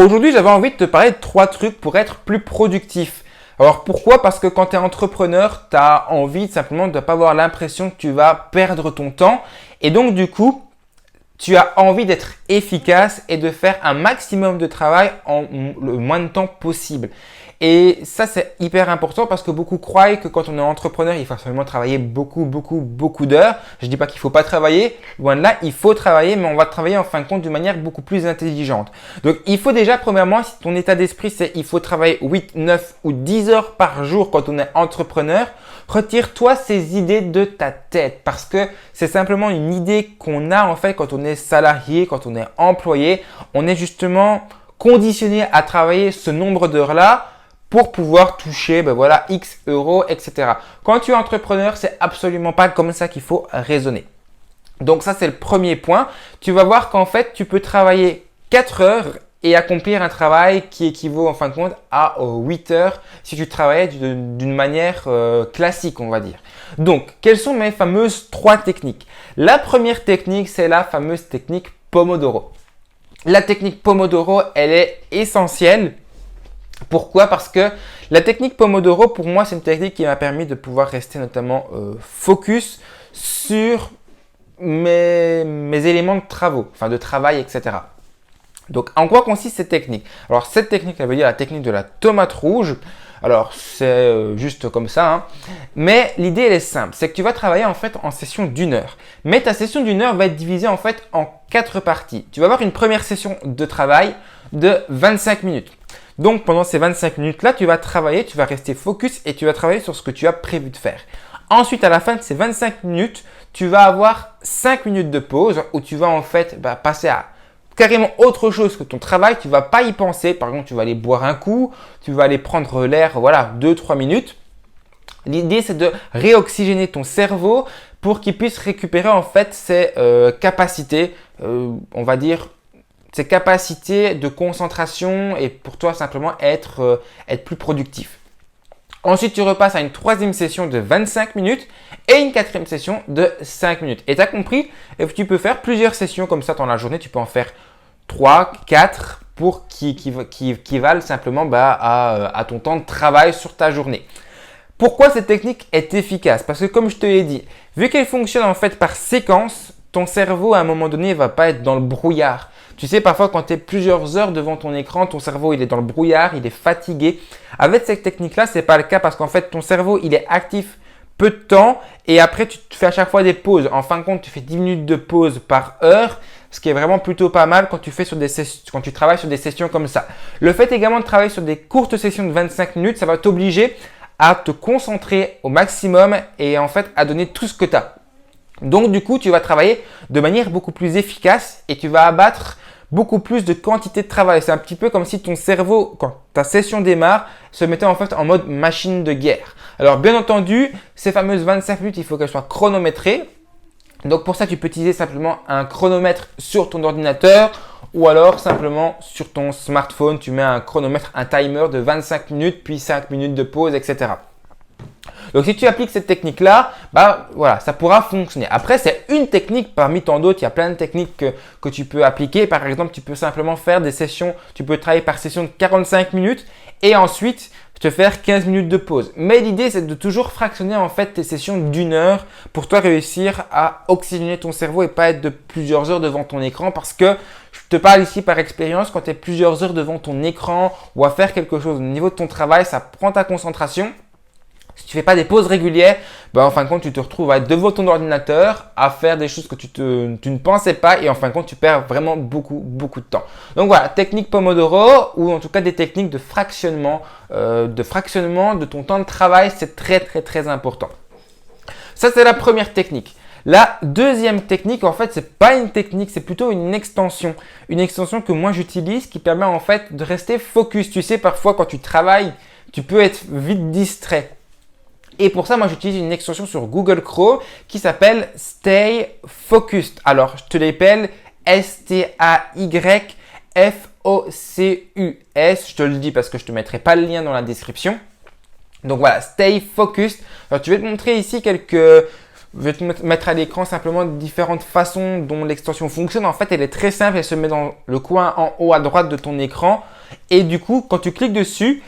Aujourd'hui, j'avais envie de te parler de 3 trucs pour être plus productif. Alors pourquoi? Parce que quand tu es entrepreneur, tu as envie simplement de ne pas avoir l'impression que tu vas perdre ton temps. Et donc du coup, tu as envie d'être efficace et de faire un maximum de travail en le moins de temps possible. Et ça, c'est hyper important parce que beaucoup croient que quand on est entrepreneur, il faut seulement travailler beaucoup d'heures. Je dis pas qu'il faut pas travailler. Loin de là, il faut travailler, mais on va travailler en fin de compte d'une manière beaucoup plus intelligente. Donc, il faut déjà, premièrement, si ton état d'esprit, c'est il faut travailler 8, 9 ou 10 heures par jour quand on est entrepreneur, retire-toi ces idées de ta tête parce que c'est simplement une idée qu'on a en fait quand on est salarié, quand on est employé. On est justement conditionné à travailler ce nombre d'heures-là pour pouvoir toucher X euros, etc. Quand tu es entrepreneur, c'est absolument pas comme ça qu'il faut raisonner. Donc ça, c'est le premier point. Tu vas voir qu'en fait, tu peux travailler 4 heures et accomplir un travail qui équivaut en fin de compte à 8 heures si tu travaillais d'une manière classique, on va dire. Donc, quelles sont mes fameuses 3 techniques? La première technique, c'est la fameuse technique Pomodoro. La technique Pomodoro, elle est essentielle. Pourquoi? Parce que la technique Pomodoro, pour moi, c'est une technique qui m'a permis de pouvoir rester notamment focus sur mes éléments de travaux, enfin de travail, etc. Donc, en quoi consiste cette technique? Alors, cette technique, elle veut dire la technique de la tomate rouge. Alors, c'est juste comme ça, hein. Mais l'idée, elle est simple. C'est que tu vas travailler en fait en session d'1 heure. Mais ta session d'1 heure va être divisée en fait en 4 parties. Tu vas avoir une première session de travail de 25 minutes. Donc, pendant ces 25 minutes-là, tu vas travailler, tu vas rester focus et tu vas travailler sur ce que tu as prévu de faire. Ensuite, à la fin de ces 25 minutes, tu vas avoir 5 minutes de pause où tu vas en fait passer à carrément autre chose que ton travail. Tu ne vas pas y penser. Par exemple, tu vas aller boire un coup, tu vas aller prendre l'air, 2-3 minutes. L'idée, c'est de réoxygéner ton cerveau pour qu'il puisse récupérer en fait ses capacités, on va dire, ses capacités de concentration et pour toi simplement être plus productif. Ensuite, tu repasses à une 3e session de 25 minutes et une 4e session de 5 minutes. Et tu as compris, tu peux faire plusieurs sessions comme ça dans la journée. Tu peux en faire 3, 4 pour qui valent simplement à ton temps de travail sur ta journée. Pourquoi cette technique est efficace? Parce que comme je te l'ai dit, vu qu'elle fonctionne en fait par séquence, ton cerveau à un moment donné ne va pas être dans le brouillard. Tu sais, parfois quand tu es plusieurs heures devant ton écran, ton cerveau il est dans le brouillard, il est fatigué. Avec cette technique-là, ce n'est pas le cas parce qu'en fait ton cerveau il est actif peu de temps et après tu te fais à chaque fois des pauses. En fin de compte, tu fais 10 minutes de pause par heure, ce qui est vraiment plutôt pas mal quand tu travailles sur des sessions comme ça. Le fait également de travailler sur des courtes sessions de 25 minutes, ça va t'obliger à te concentrer au maximum et en fait à donner tout ce que tu as. Donc du coup, tu vas travailler de manière beaucoup plus efficace et tu vas abattre beaucoup plus de quantité de travail. C'est un petit peu comme si ton cerveau, quand ta session démarre, se mettait en fait en mode machine de guerre. Alors bien entendu, ces fameuses 25 minutes, il faut qu'elles soient chronométrées. Donc pour ça, tu peux utiliser simplement un chronomètre sur ton ordinateur ou alors simplement sur ton smartphone, tu mets un chronomètre, un timer de 25 minutes, puis 5 minutes de pause, etc. Donc si tu appliques cette technique-là, ça pourra fonctionner. Après, c'est une technique parmi tant d'autres. Il y a plein de techniques que tu peux appliquer. Par exemple, tu peux simplement faire des sessions, tu peux travailler par session de 45 minutes et ensuite te faire 15 minutes de pause. Mais l'idée, c'est de toujours fractionner en fait tes sessions d'1 heure pour toi réussir à oxygéner ton cerveau et pas être de plusieurs heures devant ton écran parce que je te parle ici par expérience, quand tu es plusieurs heures devant ton écran ou à faire quelque chose au niveau de ton travail, ça prend ta concentration. Si tu ne fais pas des pauses régulières, en fin de compte, tu te retrouves à être devant ton ordinateur, à faire des choses que tu ne pensais pas et en fin de compte, tu perds vraiment beaucoup de temps. Donc voilà, technique Pomodoro ou en tout cas des techniques de fractionnement de ton temps de travail, c'est très important. Ça, c'est la première technique. La deuxième technique, en fait, c'est pas une technique, c'est plutôt une extension. Une extension que moi j'utilise qui permet en fait de rester focus. Tu sais, parfois quand tu travailles, tu peux être vite distrait. Et pour ça, moi, j'utilise une extension sur Google Chrome qui s'appelle Stay Focused. Alors, je te l'appelle STAYFOCUS. Je te le dis parce que je ne te mettrai pas le lien dans la description. Donc voilà, Stay Focused. Alors, tu vais te montrer ici quelques Je vais te mettre à l'écran simplement différentes façons dont l'extension fonctionne. En fait, elle est très simple. Elle se met dans le coin en haut à droite de ton écran. Et du coup, quand tu cliques dessus,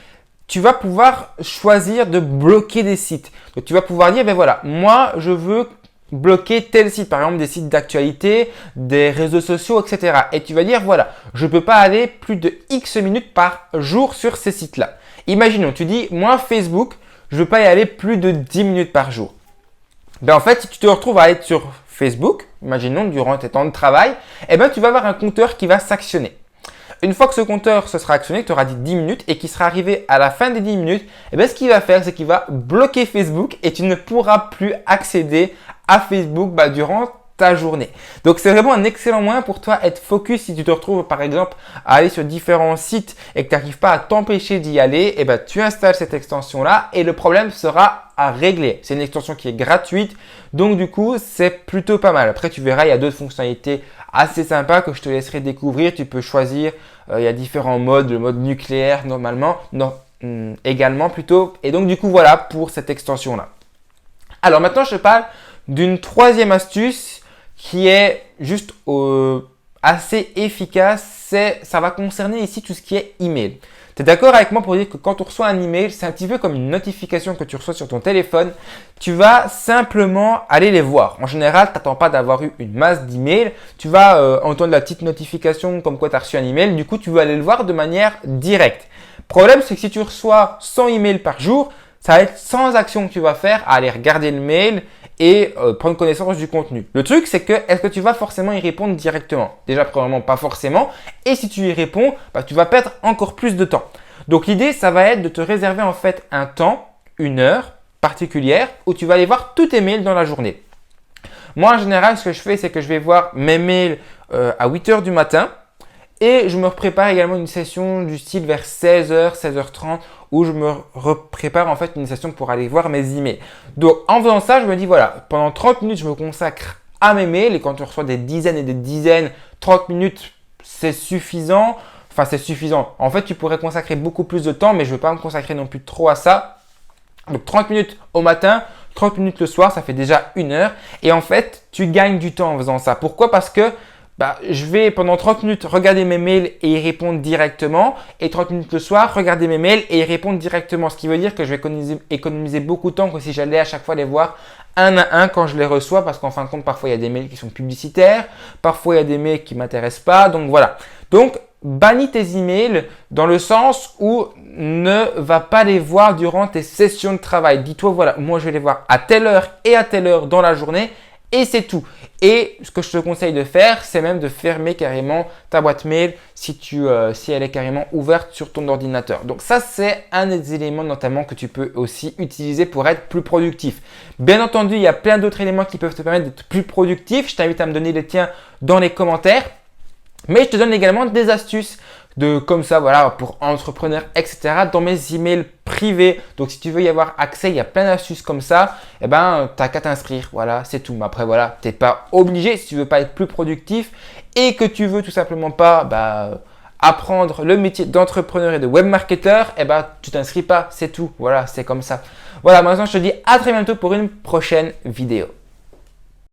tu vas pouvoir choisir de bloquer des sites. Donc, tu vas pouvoir dire, ben voilà, moi, je veux bloquer tel site, par exemple des sites d'actualité, des réseaux sociaux, etc. Et tu vas dire, voilà, je ne peux pas aller plus de X minutes par jour sur ces sites-là. Imaginons, tu dis, moi, Facebook, je ne veux pas y aller plus de 10 minutes par jour. Ben en fait, si tu te retrouves à être sur Facebook, imaginons durant tes temps de travail, eh ben, tu vas avoir un compteur qui va s'actionner. Une fois que ce compteur se sera actionné, tu auras dit 10 minutes et qu'il sera arrivé à la fin des 10 minutes, eh ben, ce qu'il va faire, c'est qu'il va bloquer Facebook et tu ne pourras plus accéder à Facebook durant ta journée. Donc, c'est vraiment un excellent moyen pour toi être focus si tu te retrouves par exemple à aller sur différents sites et que tu n'arrives pas à t'empêcher d'y aller, eh ben, tu installes cette extension-là et le problème sera à régler. C'est une extension qui est gratuite, donc du coup, c'est plutôt pas mal. Après, tu verras, il y a d'autres fonctionnalités assez sympas que je te laisserai découvrir. Tu peux choisir, il y a différents modes, le mode nucléaire normalement, également plutôt. Et donc du coup, voilà pour cette extension-là. Alors maintenant, je te parle d'une troisième astuce qui est juste assez efficace. Ça va concerner ici tout ce qui est email. Tu es d'accord avec moi pour dire que quand tu reçois un email, c'est un petit peu comme une notification que tu reçois sur ton téléphone. Tu vas simplement aller les voir. En général, tu n'attends pas d'avoir eu une masse d'emails. Tu vas entendre la petite notification comme quoi tu as reçu un email. Du coup, tu vas aller le voir de manière directe. Le problème, c'est que si tu reçois 100 emails par jour, ça va être 100 actions que tu vas faire à aller regarder le mail et prendre connaissance du contenu. Le truc, c'est que est-ce que tu vas forcément y répondre directement? Déjà, probablement pas forcément. Et si tu y réponds, tu vas perdre encore plus de temps. Donc, l'idée, ça va être de te réserver en fait un temps, une heure particulière où tu vas aller voir tous tes mails dans la journée. Moi, en général, ce que je fais, c'est que je vais voir mes mails à 8 h du matin. Et je me prépare également une session du style vers 16h, 16h30 où je me prépare en fait une session pour aller voir mes emails. Donc en faisant ça, je me dis voilà, pendant 30 minutes, je me consacre à mes mails et quand tu reçois des dizaines et des dizaines, 30 minutes, c'est suffisant. Enfin, c'est suffisant. En fait, tu pourrais consacrer beaucoup plus de temps, mais je ne veux pas me consacrer non plus trop à ça. Donc 30 minutes au matin, 30 minutes le soir, ça fait déjà 1 heure. Et en fait, tu gagnes du temps en faisant ça. Pourquoi? Parce que je vais pendant 30 minutes regarder mes mails et y répondre directement. Et 30 minutes le soir, regarder mes mails et y répondre directement. Ce qui veut dire que je vais économiser beaucoup de temps que si j'allais à chaque fois les voir un à un quand je les reçois. Parce qu'en fin de compte, parfois il y a des mails qui sont publicitaires. Parfois il y a des mails qui ne m'intéressent pas. Donc voilà. Donc bannis tes emails dans le sens où ne va pas les voir durant tes sessions de travail. Dis-toi voilà, moi je vais les voir à telle heure et à telle heure dans la journée. Et c'est tout. Et ce que je te conseille de faire, c'est même de fermer carrément ta boîte mail si elle est carrément ouverte sur ton ordinateur. Donc ça, c'est un des éléments notamment que tu peux aussi utiliser pour être plus productif. Bien entendu, il y a plein d'autres éléments qui peuvent te permettre d'être plus productif. Je t'invite à me donner les tiens dans les commentaires. Mais je te donne également des astuces comme ça, voilà, pour entrepreneurs, etc. dans mes emails privés. Donc, si tu veux y avoir accès, il y a plein d'astuces comme ça. Eh ben, t'as qu'à t'inscrire. Voilà, c'est tout. Mais après, voilà, t'es pas obligé si tu veux pas être plus productif et que tu veux tout simplement pas, apprendre le métier d'entrepreneur et de webmarketeur, eh ben, tu t'inscris pas. C'est tout. Voilà, c'est comme ça. Voilà, maintenant, je te dis à très bientôt pour une prochaine vidéo.